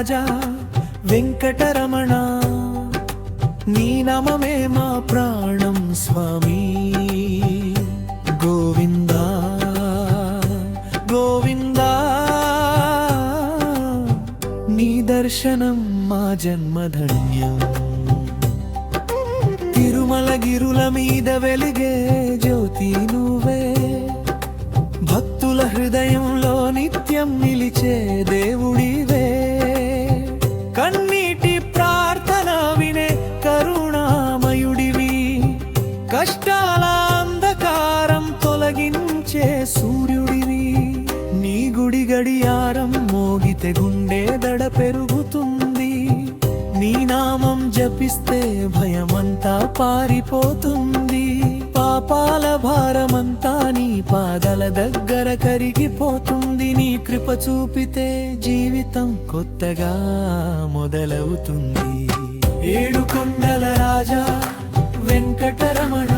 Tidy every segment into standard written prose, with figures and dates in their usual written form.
రాజా వెంకటరమణ, నీ నామమే మా ప్రాణం స్వామి. గోవిందా గోవిందా, నీ దర్శనం మా జన్మధన్యం. తిరుమలగిరుల మీద వెలిగే జ్యోతి నువ్వే, భక్తుల హృదయంలో నిత్యం నిలిచే దేవుడివే. కన్నీటి ప్రార్థన వినే కరుణామయుడివి, కష్టాల అంధకారం తొలగించే సూర్యుడివి. నీ గుడి గడియారం మోగితే గుండె దడ పెరుగుతుంది, నీ నామం జపిస్తే భయమంతా పారిపోతుంది. పాపాల భారమంతా నీ పాదల దగ్గర కరిగిపోతుంది. నీ కృప చూపితే జీవితం కొత్తగా మొదలవుతుంది. ఏడు కొండల రాజా వెంకటరమణ,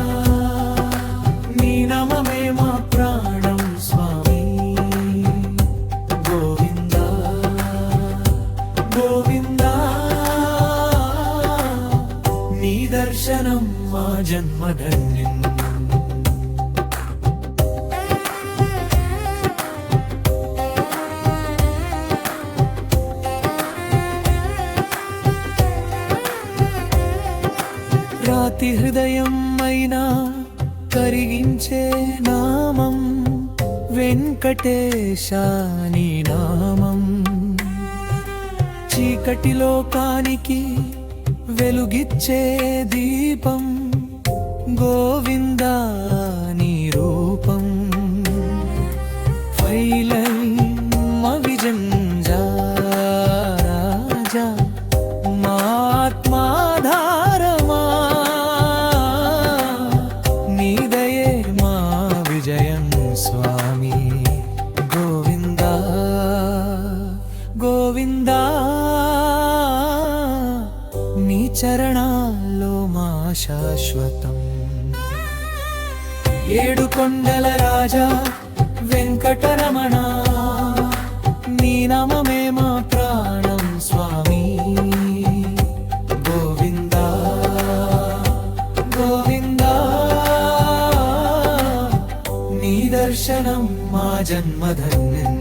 నీ నామమే మా ప్రాణం స్వామి. గోవిందా గోవిందా, నీ దర్శనం మా జన్మధన్యం. రాతి హృదయం అయినా కరిగించే నామం వెంకటేశ నీ నామం. చీకటి లోకానికి వెలుగిచ్చే దీపం, గోవిందా నీ రూపం. విజంజా రాజా మాత్మాధారమా, నీదయే మా విజయం స్వామి. గోవిందా గోవిందా, నీ చరణాల్లో మా శాశ్వతం. ఏడు కొండల రాజా వెంకటరమణ, నీ నామమే మా ప్రాణం స్వామి. గోవిందా గోవిందా, నీ దర్శనం మా జన్మధన్యం.